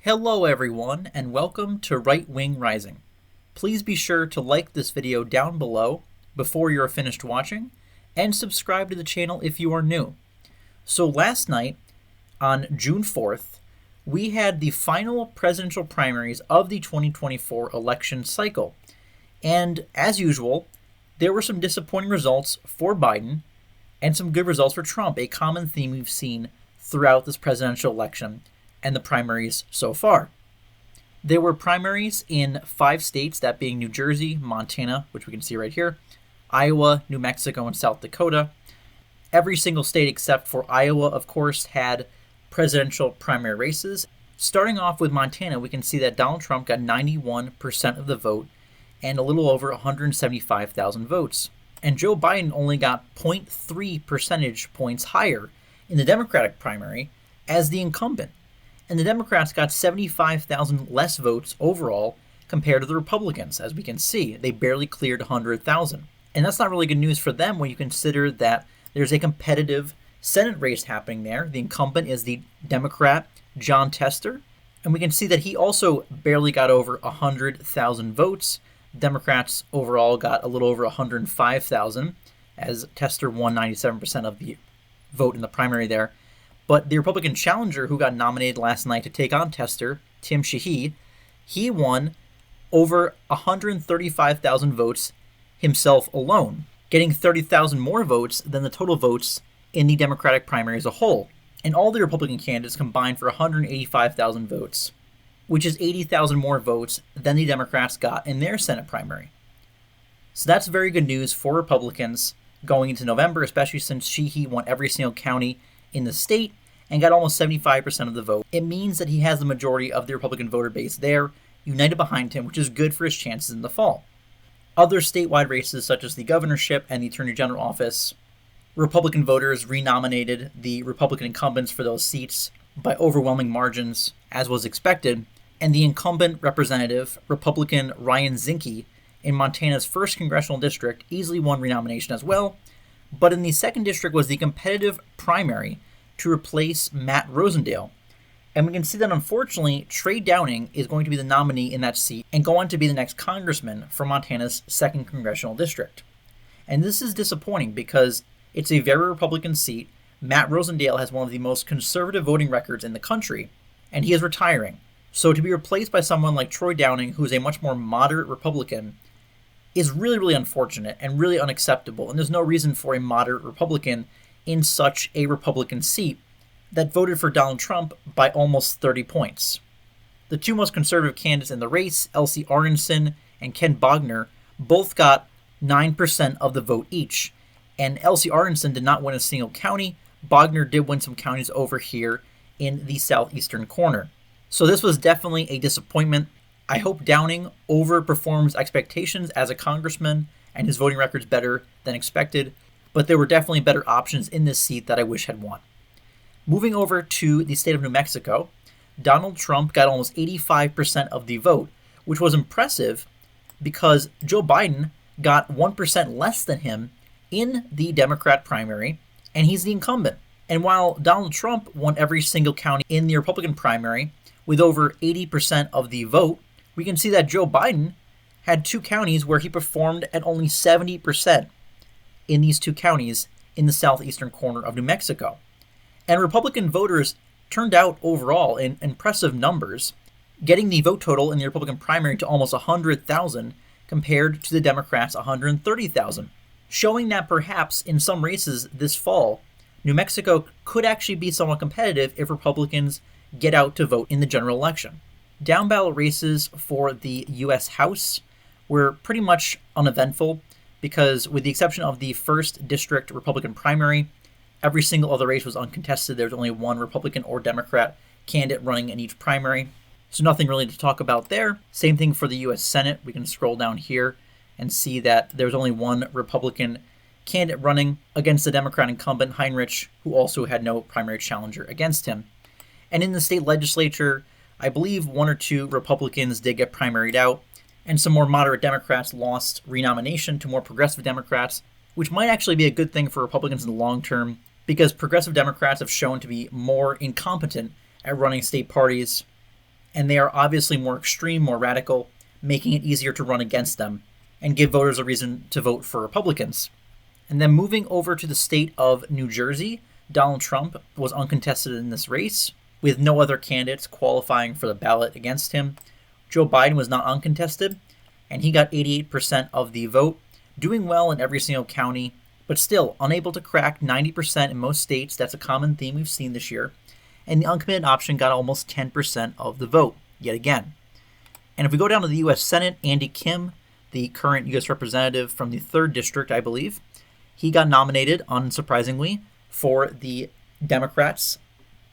Hello everyone, and welcome to Right Wing Rising. Please be sure to like this video down below before you're finished watching, and subscribe to the channel if you are new. So last night, on June 4th, we had the final presidential primaries of the 2024 election cycle. And as usual, there were some disappointing results for Biden and some good results for Trump, a common theme we've seen throughout this presidential election and the primaries so far. There were primaries in 5 states, that being New Jersey, Montana, which we can see right here, Iowa, New Mexico, and South Dakota. Every single state except for Iowa, of course, had presidential primary races. Starting off with Montana, we can see that Donald Trump got 91% of the vote and a little over 175,000 votes. And Joe Biden only got 0.3 percentage points higher in the Democratic primary as the incumbent. And the Democrats got 75,000 less votes overall compared to the Republicans. As we can see, they barely cleared 100,000. And that's not really good news for them when you consider that there's a competitive Senate race happening there. The incumbent is the Democrat Jon Tester. And we can see that he also barely got over 100,000 votes. Democrats overall got a little over 105,000, as Tester won 97% of the vote in the primary there. But the Republican challenger who got nominated last night to take on Tester, Tim Sheehy, he won over 135,000 votes himself alone, getting 30,000 more votes than the total votes in the Democratic primary as a whole. And all the Republican candidates combined for 185,000 votes, which is 80,000 more votes than the Democrats got in their Senate primary. So that's very good news for Republicans going into November, especially since Sheehy won every single county in the state and got almost 75% of the vote. It means that he has the majority of the Republican voter base there, united behind him, which is good for his chances in the fall. Other statewide races, such as the governorship and the attorney general office, Republican voters renominated the Republican incumbents for those seats by overwhelming margins, as was expected, and the incumbent representative, Republican Ryan Zinke, in Montana's 1st congressional district, easily won renomination as well. But in the 2nd district was the competitive primary to replace Matt Rosendale. And we can see that, unfortunately, Trey Downing is going to be the nominee in that seat and go on to be the next congressman for Montana's 2nd congressional district. And this is disappointing because it's a very Republican seat. Matt Rosendale has one of the most conservative voting records in the country, and he is retiring. So to be replaced by someone like Troy Downing, who is a much more moderate Republican, is really, really unfortunate and really unacceptable. And there's no reason for a moderate Republican in such a Republican seat that voted for Donald Trump by almost 30 points. The two most conservative candidates in the race, Elsie Arnson and Ken Bogner, both got 9% of the vote each. And Elsie Arnson did not win a single county. Bogner did win some counties over here in the southeastern corner. So this was definitely a disappointment. I hope Downing overperforms expectations as a congressman and his voting record's better than expected, but there were definitely better options in this seat that I wish had won. Moving over to the state of New Mexico, Donald Trump got almost 85% of the vote, which was impressive because Joe Biden got 1% less than him in the Democrat primary, and he's the incumbent. And while Donald Trump won every single county in the Republican primary with over 80% of the vote, we can see that Joe Biden had 2 counties where he performed at only 70% in these 2 counties in the southeastern corner of New Mexico. And Republican voters turned out overall in impressive numbers, getting the vote total in the Republican primary to almost 100,000 compared to the Democrats' 130,000, showing that perhaps in some races this fall, New Mexico could actually be somewhat competitive if Republicans get out to vote in the general election. Down ballot races for the U.S. House were pretty much uneventful because, with the exception of the 1st district Republican primary, every single other race was uncontested. There was only one Republican or Democrat candidate running in each primary. So nothing really to talk about there. Same thing for the U.S. Senate. We can scroll down here and see that there's only one Republican candidate running against the Democrat incumbent, Heinrich, who also had no primary challenger against him. And in the state legislature, I believe 1 or 2 Republicans did get primaried out, and some more moderate Democrats lost renomination to more progressive Democrats, which might actually be a good thing for Republicans in the long term, because progressive Democrats have shown to be more incompetent at running state parties and they are obviously more extreme, more radical, making it easier to run against them and give voters a reason to vote for Republicans. And then moving over to the state of New Jersey, Donald Trump was uncontested in this race, with no other candidates qualifying for the ballot against him. Joe Biden was not uncontested, and he got 88% of the vote, doing well in every single county, but still unable to crack 90% in most states. That's a common theme we've seen this year. And the uncommitted option got almost 10% of the vote, yet again. And if we go down to the U.S. Senate, Andy Kim, the current U.S. representative from the 3rd District, I believe, he got nominated, unsurprisingly, for the Democrats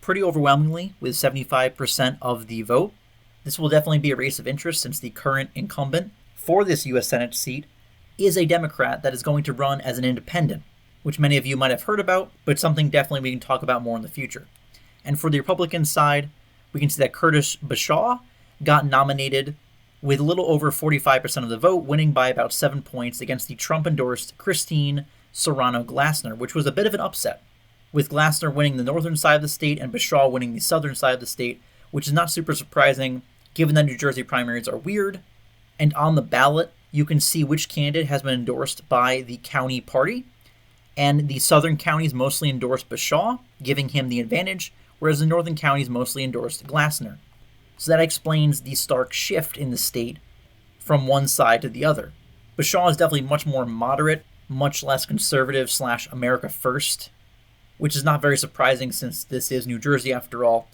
pretty overwhelmingly with 75% of the vote. This will definitely be a race of interest since the current incumbent for this U.S. Senate seat is a Democrat that is going to run as an independent, which many of you might have heard about, but something definitely we can talk about more in the future. And for the Republican side, we can see that Curtis Bashaw got nominated with a little over 45% of the vote, winning by about 7 points against the Trump-endorsed Christine Serrano Glasner, which was a bit of an upset, with Glasner winning the northern side of the state and Bashaw winning the southern side of the state, which is not super surprising given that New Jersey primaries are weird. And on the ballot, you can see which candidate has been endorsed by the county party, and the southern counties mostly endorsed Bashaw, giving him the advantage, whereas the northern counties mostly endorsed Glasner. So that explains the stark shift in the state from one side to the other. Bashaw is definitely much more moderate, much less conservative / America First, which is not very surprising since this is New Jersey after all.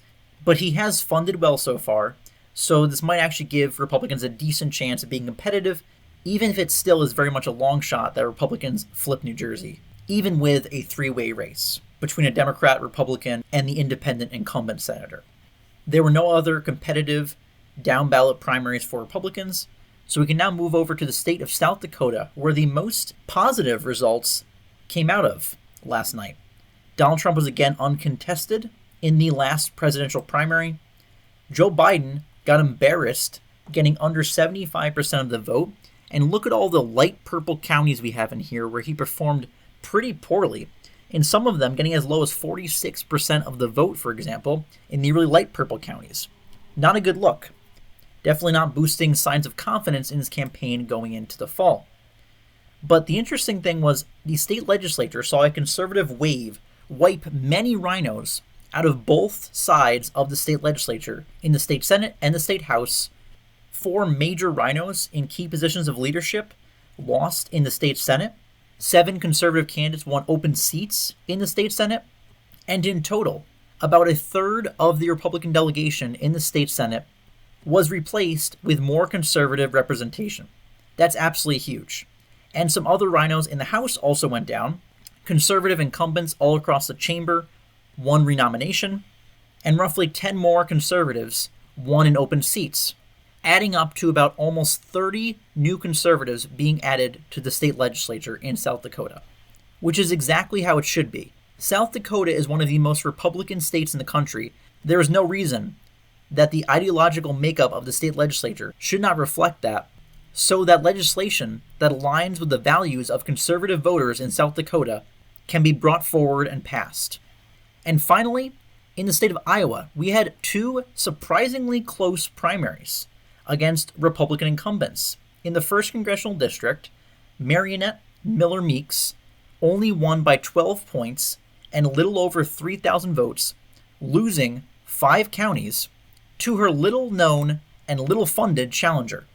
But he has funded well so far, so this might actually give Republicans a decent chance of being competitive, even if it still is very much a long shot that Republicans flip New Jersey, even with a 3-way race between a Democrat, Republican, and the independent incumbent senator. There were no other competitive down-ballot primaries for Republicans, so we can now move over to the state of South Dakota, where the most positive results came out of last night. Donald Trump was again uncontested in the last presidential primary. Joe Biden got embarrassed, getting under 75% of the vote. And look at all the light purple counties we have in here where he performed pretty poorly. In some of them, getting as low as 46% of the vote, for example, in the really light purple counties. Not a good look. Definitely not boosting signs of confidence in his campaign going into the fall. But the interesting thing was the state legislature saw a conservative wave wipe many RINOs out of both sides of the state legislature in the state Senate and the state House. 4 major RINOs in key positions of leadership lost in the state Senate. 7 conservative candidates won open seats in the state Senate. And in total, about a third of the Republican delegation in the state Senate was replaced with more conservative representation. That's absolutely huge. And some other RINOs in the House also went down. Conservative incumbents all across the chamber won renomination, and roughly 10 more conservatives won in open seats, adding up to about almost 30 new conservatives being added to the state legislature in South Dakota, which is exactly how it should be. South Dakota is one of the most Republican states in the country. There is no reason that the ideological makeup of the state legislature should not reflect that, so that legislation that aligns with the values of conservative voters in South Dakota can be brought forward and passed. And finally, in the state of Iowa, we had 2 surprisingly close primaries against Republican incumbents. In the 1st Congressional District, Marionette Miller Meeks only won by 12 points and a little over 3,000 votes, losing 5 counties to her little-known and little-funded challenger.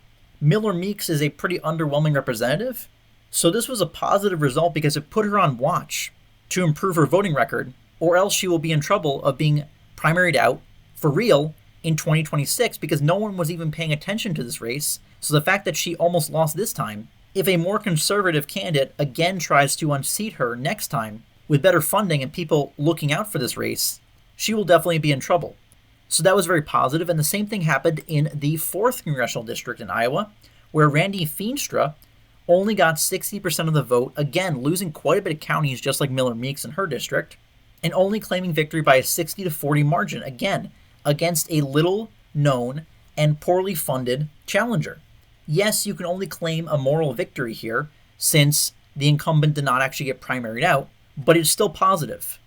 Miller Meeks is a pretty underwhelming representative, so this was a positive result because it put her on watch to improve her voting record, or else she will be in trouble of being primaried out for real in 2026 because no one was even paying attention to this race. So the fact that she almost lost this time, if a more conservative candidate again tries to unseat her next time with better funding and people looking out for this race, she will definitely be in trouble. So that was very positive, and the same thing happened in the 4th Congressional District in Iowa, where Randy Feenstra only got 60% of the vote, again losing quite a bit of counties just like Miller Meeks in her district, and only claiming victory by a 60-40 margin, again, against a little-known and poorly funded challenger. Yes, you can only claim a moral victory here, since the incumbent did not actually get primaried out, but it's still positive,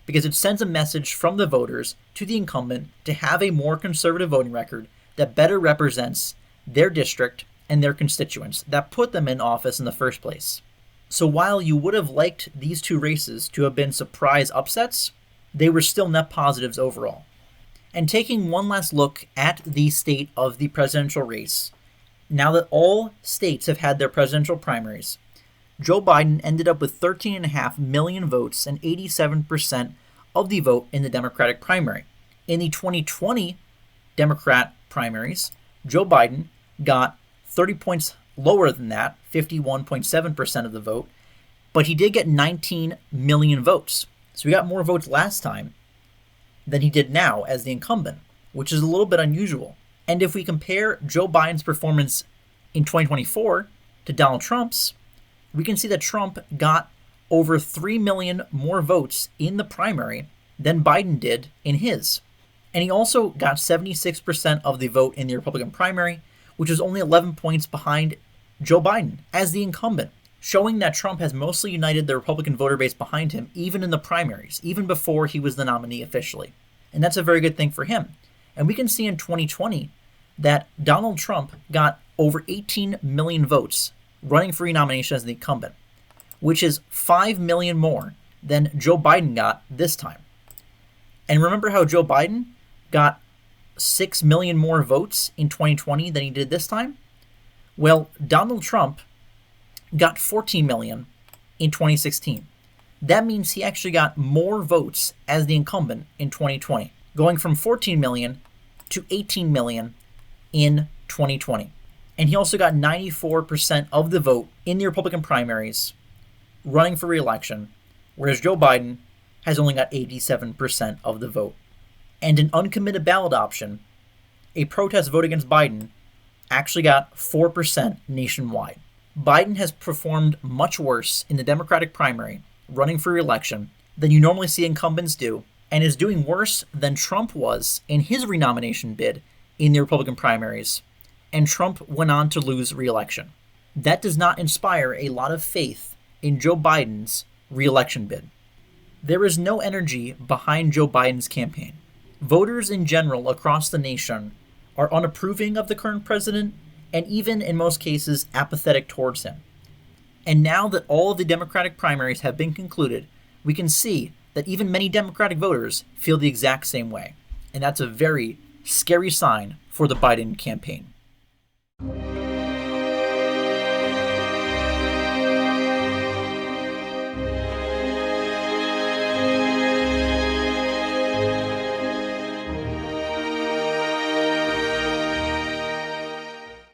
because it sends a message from the voters to the incumbent to have a more conservative voting record that better represents their district and their constituents that put them in office in the first place. So while you would have liked these two races to have been surprise upsets, they were still net positives overall. And taking one last look at the state of the presidential race, now that all states have had their presidential primaries, Joe Biden ended up with 13.5 million votes and 87% of the vote in the Democratic primary. In the 2020 Democrat primaries, Joe Biden got 30 points lower than that, 51.7% of the vote, but he did get 19 million votes. So he got more votes last time than he did now as the incumbent, which is a little bit unusual. And if we compare Joe Biden's performance in 2024 to Donald Trump's, we can see that Trump got over 3 million more votes in the primary than Biden did in his. And he also got 76% of the vote in the Republican primary, which is only 11 points behind Joe Biden as the incumbent, showing that Trump has mostly united the Republican voter base behind him, even in the primaries, even before he was the nominee officially. And that's a very good thing for him. And we can see in 2020 that Donald Trump got over 18 million votes running for renomination as the incumbent, which is 5 million more than Joe Biden got this time. And remember how Joe Biden got 6 million more votes in 2020 than he did this time? Well, Donald Trump got 14 million in 2016. That means he actually got more votes as the incumbent in 2020, going from 14 million to 18 million in 2020. And he also got 94% of the vote in the Republican primaries running for re-election, whereas Joe Biden has only got 87% of the vote. And an uncommitted ballot option, a protest vote against Biden, actually got 4% nationwide. Biden has performed much worse in the Democratic primary, running for re-election, than you normally see incumbents do, and is doing worse than Trump was in his renomination bid in the Republican primaries, and Trump went on to lose re-election. That does not inspire a lot of faith in Joe Biden's re-election bid. There is no energy behind Joe Biden's campaign. Voters in general across the nation are unapproving of the current president and even in most cases apathetic towards him. And now that all of the Democratic primaries have been concluded, we can see that even many Democratic voters feel the exact same way. And that's a very scary sign for the Biden campaign.